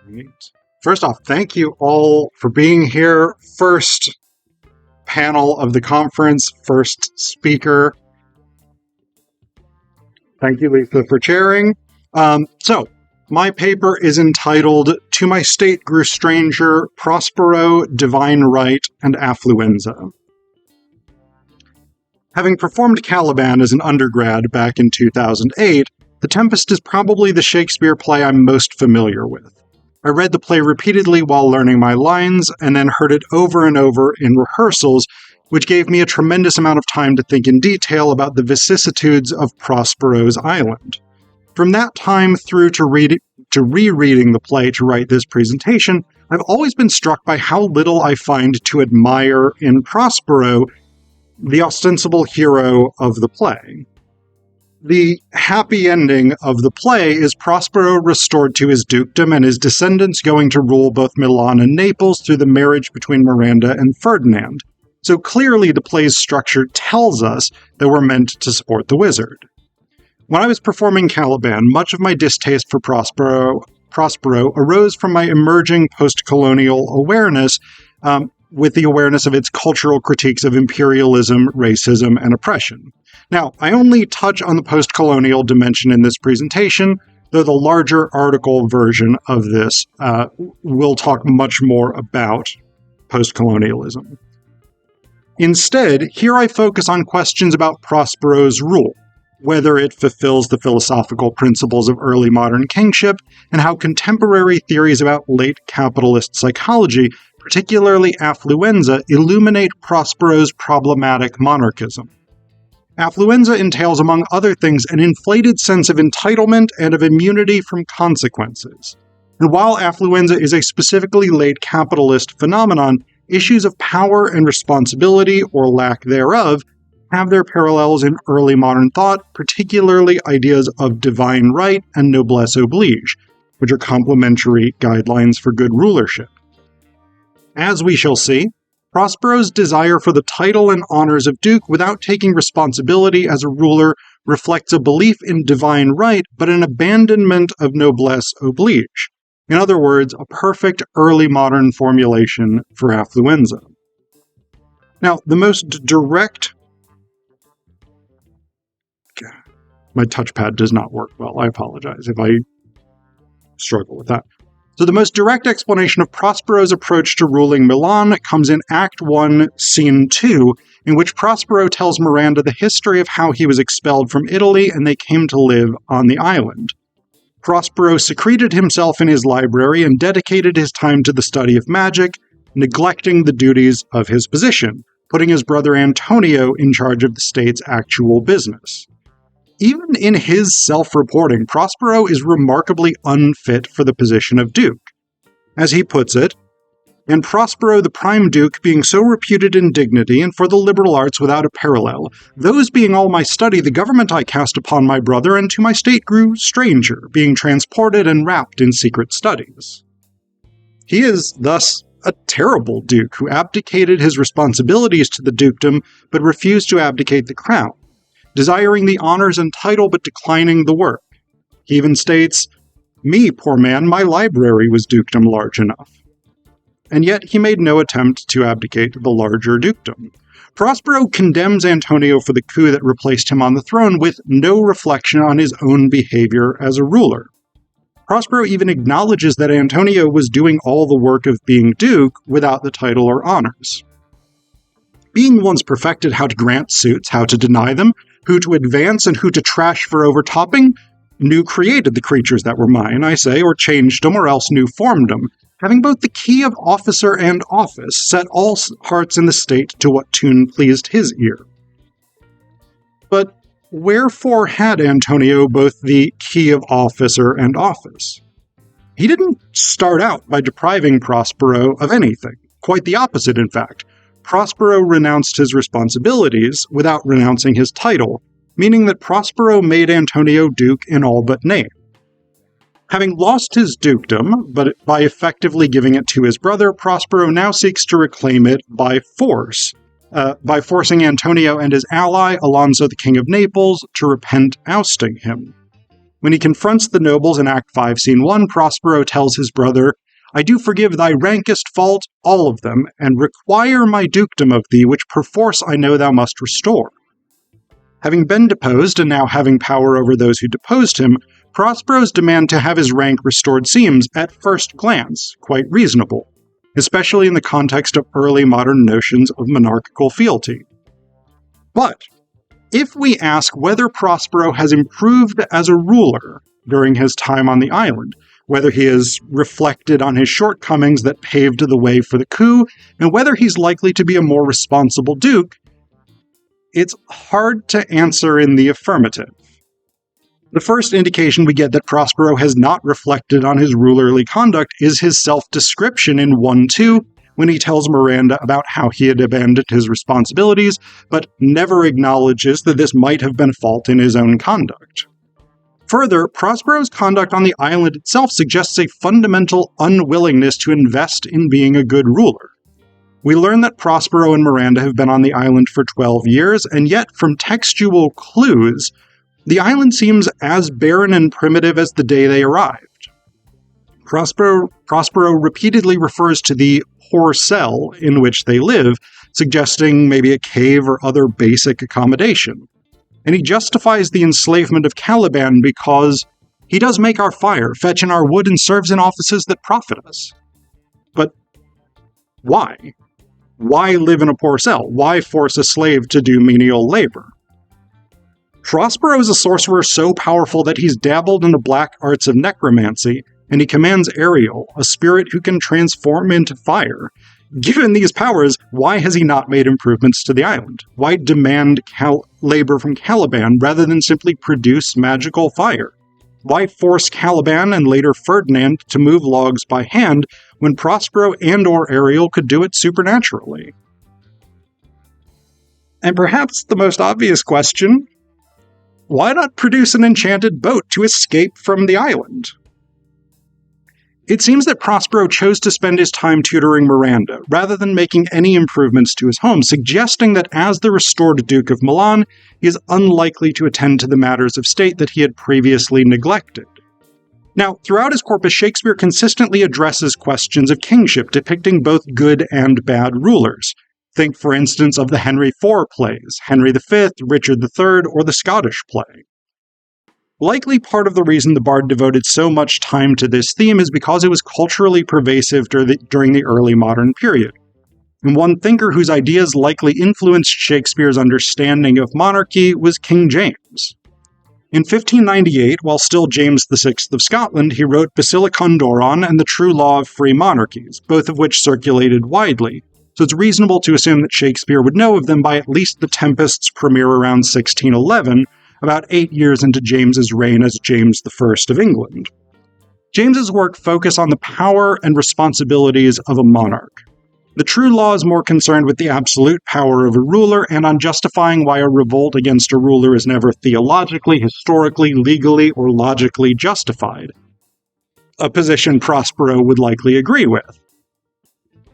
Right. First off, thank you all for being here. First panel of the conference, first speaker. Thank you, Lisa, for chairing. So, my paper is entitled To My State Grew Stranger, Prospero, Divine Right, and Affluenza. Having performed Caliban as an undergrad back in 2008, The Tempest is probably the Shakespeare play I'm most familiar with. I read the play repeatedly while learning my lines, and then heard it over and over in rehearsals, which gave me a tremendous amount of time to think in detail about the vicissitudes of Prospero's island. From that time through to rereading the play to write this presentation, I've always been struck by how little I find to admire in Prospero, the ostensible hero of the play. The happy ending of the play is Prospero restored to his dukedom and his descendants going to rule both Milan and Naples through the marriage between Miranda and Ferdinand. So clearly the play's structure tells us that we're meant to support the wizard. When I was performing Caliban, much of my distaste for Prospero arose from my emerging post-colonial awareness, with the awareness of its cultural critiques of imperialism, racism, and oppression. Now, I only touch on the post-colonial dimension in this presentation, though the larger article version of this will talk much more about post-colonialism. Instead, here I focus on questions about Prospero's rule, whether it fulfills the philosophical principles of early modern kingship, and how contemporary theories about late capitalist psychology, particularly Affluenza, illuminate Prospero's problematic monarchism. Affluenza entails, among other things, an inflated sense of entitlement and of immunity from consequences. And while Affluenza is a specifically late capitalist phenomenon, issues of power and responsibility, or lack thereof, have their parallels in early modern thought, particularly ideas of divine right and noblesse oblige, which are complementary guidelines for good rulership. As we shall see, Prospero's desire for the title and honors of duke without taking responsibility as a ruler reflects a belief in divine right, but an abandonment of noblesse oblige. In other words, a perfect early modern formulation for Affluenza. Now, the most direct... My touchpad does not work well. I apologize if I struggle with that. So the most direct explanation of Prospero's approach to ruling Milan comes in Act 1, Scene 2, in which Prospero tells Miranda the history of how he was expelled from Italy and they came to live on the island. Prospero secreted himself in his library and dedicated his time to the study of magic, neglecting the duties of his position, putting his brother Antonio in charge of the state's actual business. Even in his self-reporting, Prospero is remarkably unfit for the position of duke. As he puts it, and Prospero the prime duke being so reputed in dignity and for the liberal arts without a parallel, those being all my study, the government I cast upon my brother, and to my state grew stranger, being transported and wrapped in secret studies. He is thus a terrible duke who abdicated his responsibilities to the dukedom, but refused to abdicate the crown, desiring the honors and title but declining the work. He even states, "Me, poor man, my library was dukedom large enough." And yet he made no attempt to abdicate the larger dukedom. Prospero condemns Antonio for the coup that replaced him on the throne with no reflection on his own behavior as a ruler. Prospero even acknowledges that Antonio was doing all the work of being duke without the title or honors. Being once perfected how to grant suits, how to deny them, who to advance and who to trash for overtopping, new created the creatures that were mine, I say, or changed them, or else new formed them, having both the key of officer and office, set all hearts in the state to what tune pleased his ear. But wherefore had Antonio both the key of officer and office? He didn't start out by depriving Prospero of anything. Quite the opposite, in fact. Prospero renounced his responsibilities without renouncing his title, meaning that Prospero made Antonio duke in all but name. Having lost his dukedom, but by effectively giving it to his brother, Prospero now seeks to reclaim it by force, by forcing Antonio and his ally, Alonso the King of Naples, to repent ousting him. When he confronts the nobles in Act 5, Scene 1, Prospero tells his brother, "I do forgive thy rankest fault, all of them, and require my dukedom of thee, which perforce I know thou must restore." Having been deposed, and now having power over those who deposed him, Prospero's demand to have his rank restored seems, at first glance, quite reasonable, especially in the context of early modern notions of monarchical fealty. But if we ask whether Prospero has improved as a ruler during his time on the island, whether he has reflected on his shortcomings that paved the way for the coup, and whether he's likely to be a more responsible duke, it's hard to answer in the affirmative. The first indication we get that Prospero has not reflected on his rulerly conduct is his self-description in 1-2, when he tells Miranda about how he had abandoned his responsibilities, but never acknowledges that this might have been fault in his own conduct. Further, Prospero's conduct on the island itself suggests a fundamental unwillingness to invest in being a good ruler. We learn that Prospero and Miranda have been on the island for 12 years, and yet, from textual clues, the island seems as barren and primitive as the day they arrived. Prospero repeatedly refers to the poor cell in which they live, suggesting maybe a cave or other basic accommodation. And he justifies the enslavement of Caliban because he does make our fire, fetch in our wood, and serves in offices that profit us. But why? Why live in a poor cell? Why force a slave to do menial labor? Prospero is a sorcerer so powerful that he's dabbled in the black arts of necromancy, and he commands Ariel, a spirit who can transform into fire. Given these powers, why has he not made improvements to the island? Why demand labor from Caliban rather than simply produce magical fire? Why force Caliban and later Ferdinand to move logs by hand when Prospero and/or Ariel could do it supernaturally? And perhaps the most obvious question, why not produce an enchanted boat to escape from the island? It seems that Prospero chose to spend his time tutoring Miranda, rather than making any improvements to his home, suggesting that as the restored Duke of Milan, he is unlikely to attend to the matters of state that he had previously neglected. Now, throughout his corpus, Shakespeare consistently addresses questions of kingship, depicting both good and bad rulers. Think, for instance, of the Henry IV plays, Henry V, Richard III, or the Scottish play. Likely part of the reason the Bard devoted so much time to this theme is because it was culturally pervasive during the early modern period. And one thinker whose ideas likely influenced Shakespeare's understanding of monarchy was King James. In 1598, while still James VI of Scotland, he wrote Basilicon Doron and the True Law of Free Monarchies, both of which circulated widely, so it's reasonable to assume that Shakespeare would know of them by at least The Tempest's premiere around 1611, about 8 years into James's reign as James I of England. James's work focused on the power and responsibilities of a monarch. The True Law is more concerned with the absolute power of a ruler and on justifying why a revolt against a ruler is never theologically, historically, legally, or logically justified. A position Prospero would likely agree with.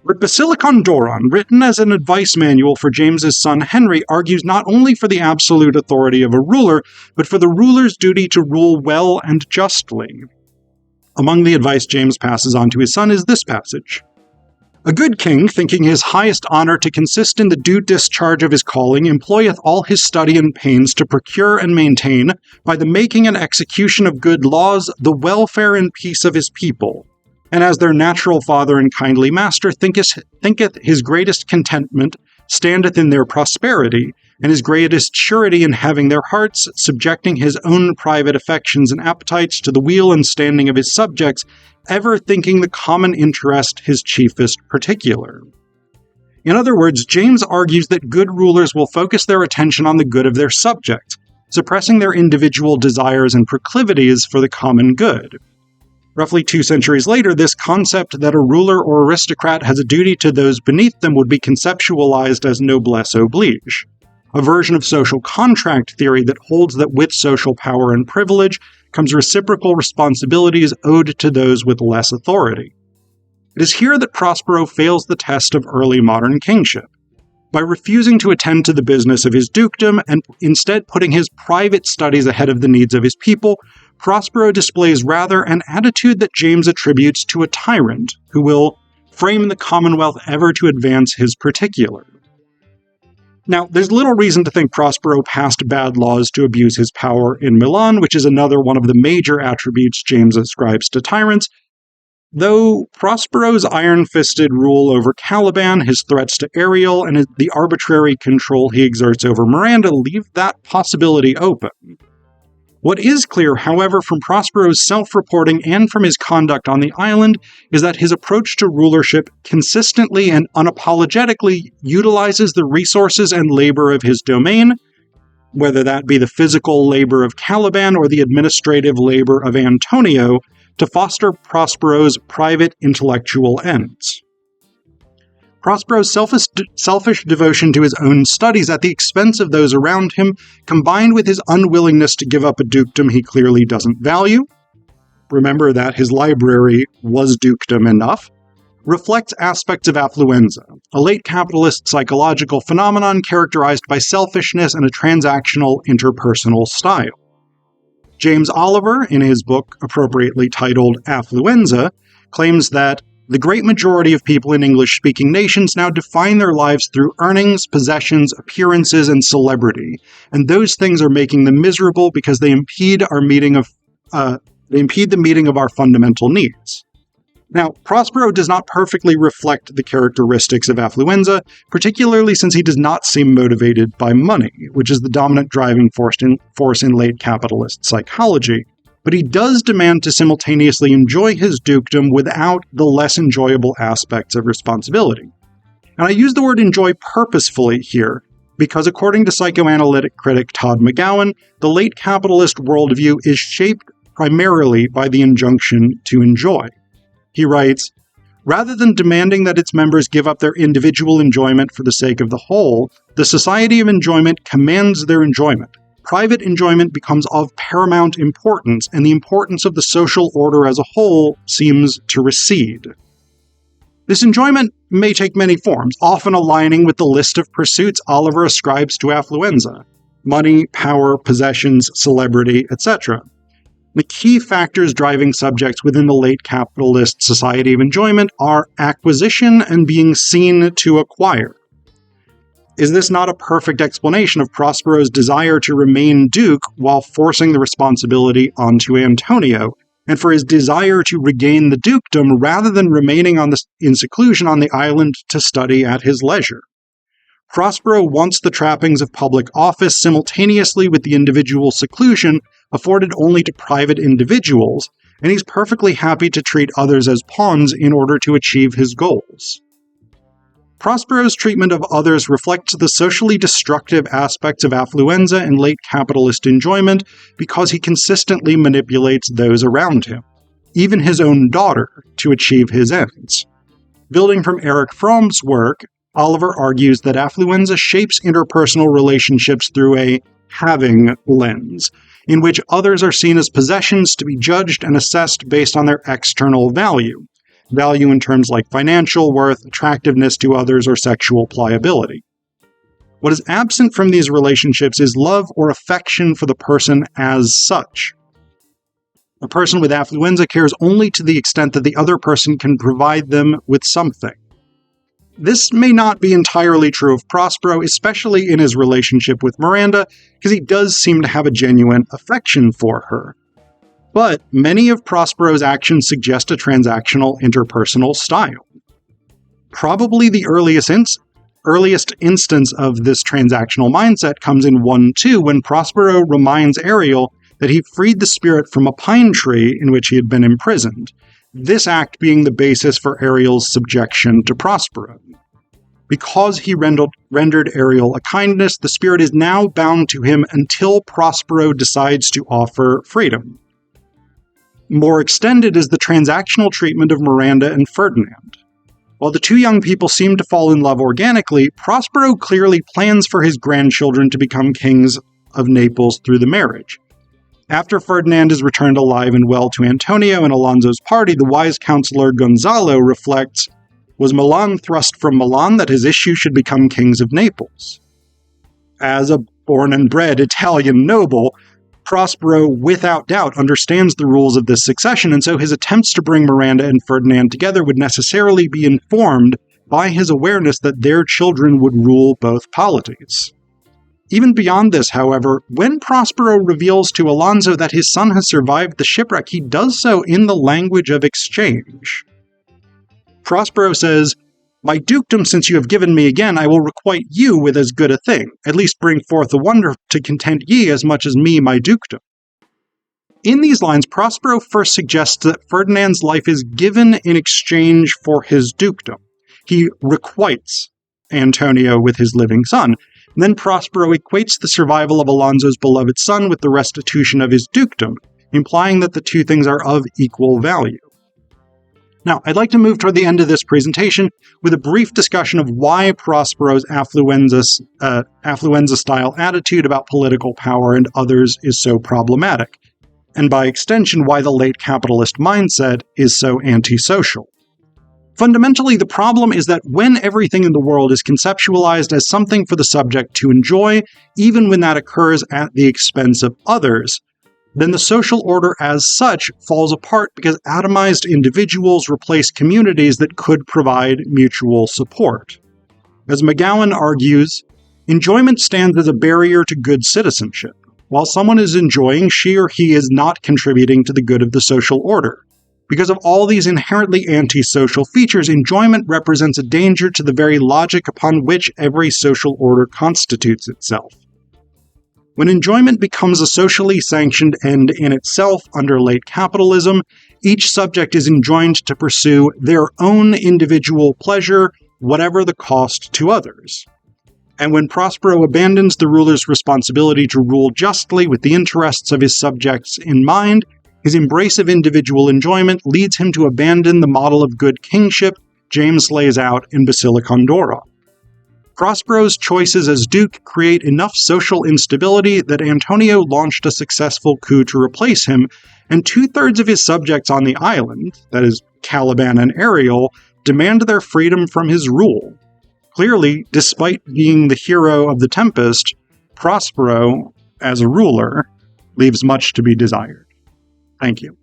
But Basilicon Doron, written as an advice manual for James's son Henry, argues not only for the absolute authority of a ruler, but for the ruler's duty to rule well and justly. Among the advice James passes on to his son is this passage. A good king, thinking his highest honor to consist in the due discharge of his calling, employeth all his study and pains to procure and maintain, by the making and execution of good laws, the welfare and peace of his people. And as their natural father and kindly master, thinketh his greatest contentment standeth in their prosperity, and his greatest surety in having their hearts, subjecting his own private affections and appetites to the weal and standing of his subjects, ever thinking the common interest his chiefest particular. In other words, James argues that good rulers will focus their attention on the good of their subjects, suppressing their individual desires and proclivities for the common good. Roughly 2 centuries later, this concept that a ruler or aristocrat has a duty to those beneath them would be conceptualized as noblesse oblige, a version of social contract theory that holds that with social power and privilege comes reciprocal responsibilities owed to those with less authority. It is here that Prospero fails the test of early modern kingship. By refusing to attend to the business of his dukedom and instead putting his private studies ahead of the needs of his people, Prospero displays rather an attitude that James attributes to a tyrant who will frame the Commonwealth ever to advance his particular. Now, there's little reason to think Prospero passed bad laws to abuse his power in Milan, which is another one of the major attributes James ascribes to tyrants, though Prospero's iron-fisted rule over Caliban, his threats to Ariel, and the arbitrary control he exerts over Miranda leave that possibility open. What is clear, however, from Prospero's self-reporting and from his conduct on the island is that his approach to rulership consistently and unapologetically utilizes the resources and labor of his domain, whether that be the physical labor of Caliban or the administrative labor of Antonio, to foster Prospero's private intellectual ends. Prospero's selfish devotion to his own studies at the expense of those around him, combined with his unwillingness to give up a dukedom he clearly doesn't value — remember that his library was dukedom enough — reflects aspects of affluenza, a late capitalist psychological phenomenon characterized by selfishness and a transactional interpersonal style. James Oliver, in his book appropriately titled Affluenza, claims that the great majority of people in English-speaking nations now define their lives through earnings, possessions, appearances, and celebrity, and those things are making them miserable because they impede the meeting of our fundamental needs. Now, Prospero does not perfectly reflect the characteristics of affluenza, particularly since he does not seem motivated by money, which is the dominant driving force in late capitalist psychology. But he does demand to simultaneously enjoy his dukedom without the less enjoyable aspects of responsibility. And I use the word enjoy purposefully here, because according to psychoanalytic critic Todd McGowan, the late capitalist worldview is shaped primarily by the injunction to enjoy. He writes, "Rather than demanding that its members give up their individual enjoyment for the sake of the whole, the society of enjoyment commands their enjoyment. Private enjoyment becomes of paramount importance, and the importance of the social order as a whole seems to recede." This enjoyment may take many forms, often aligning with the list of pursuits Oliver ascribes to affluenza: money, power, possessions, celebrity, etc. The key factors driving subjects within the late capitalist society of enjoyment are acquisition and being seen to acquire. Is this not a perfect explanation of Prospero's desire to remain duke while forcing the responsibility onto Antonio, and for his desire to regain the dukedom rather than remaining in seclusion on the island to study at his leisure? Prospero wants the trappings of public office simultaneously with the individual seclusion afforded only to private individuals, and he's perfectly happy to treat others as pawns in order to achieve his goals. Prospero's treatment of others reflects the socially destructive aspects of affluenza and late capitalist enjoyment because he consistently manipulates those around him, even his own daughter, to achieve his ends. Building from Erich Fromm's work, Oliver argues that affluenza shapes interpersonal relationships through a having lens, in which others are seen as possessions to be judged and assessed based on their external value in terms like financial worth, attractiveness to others, or sexual pliability. What is absent from these relationships is love or affection for the person as such. A person with affluenza cares only to the extent that the other person can provide them with something. This may not be entirely true of Prospero, especially in his relationship with Miranda, because he does seem to have a genuine affection for her. But many of Prospero's actions suggest a transactional interpersonal style. Probably the earliest instance of this transactional mindset comes in 1-2 when Prospero reminds Ariel that he freed the spirit from a pine tree in which he had been imprisoned, this act being the basis for Ariel's subjection to Prospero. Because he rendered Ariel a kindness, the spirit is now bound to him until Prospero decides to offer freedom. More extended is the transactional treatment of Miranda and Ferdinand. While the two young people seem to fall in love organically, Prospero clearly plans for his grandchildren to become kings of Naples through the marriage. After Ferdinand is returned alive and well to Antonio and Alonso's party, the wise counselor Gonzalo reflects, Was Milan thrust from Milan that his issue should become kings of Naples? As a born and bred Italian noble, Prospero, without doubt, understands the rules of this succession, and so his attempts to bring Miranda and Ferdinand together would necessarily be informed by his awareness that their children would rule both polities. Even beyond this, however, when Prospero reveals to Alonso that his son has survived the shipwreck, he does so in the language of exchange. Prospero says, "My dukedom, since you have given me again, I will requite you with as good a thing, at least bring forth a wonder to content ye as much as me my dukedom." In these lines, Prospero first suggests that Ferdinand's life is given in exchange for his dukedom. He requites Antonio with his living son. Then Prospero equates the survival of Alonso's beloved son with the restitution of his dukedom, implying that the two things are of equal value. Now, I'd like to move toward the end of this presentation with a brief discussion of why Prospero's Affluenza-style attitude about political power and others is so problematic, and by extension, why the late capitalist mindset is so antisocial. Fundamentally, the problem is that when everything in the world is conceptualized as something for the subject to enjoy, even when that occurs at the expense of others, then the social order as such falls apart because atomized individuals replace communities that could provide mutual support. As McGowan argues, enjoyment stands as a barrier to good citizenship. While someone is enjoying, she or he is not contributing to the good of the social order. Because of all these inherently antisocial features, enjoyment represents a danger to the very logic upon which every social order constitutes itself. When enjoyment becomes a socially sanctioned end in itself under late capitalism, each subject is enjoined to pursue their own individual pleasure, whatever the cost to others. And when Prospero abandons the ruler's responsibility to rule justly with the interests of his subjects in mind, his embrace of individual enjoyment leads him to abandon the model of good kingship James lays out in Basilicandora. Prospero's choices as duke create enough social instability that Antonio launched a successful coup to replace him, and 2/3 of his subjects on the island, that is, Caliban and Ariel, demand their freedom from his rule. Clearly, despite being the hero of the Tempest, Prospero, as a ruler, leaves much to be desired. Thank you.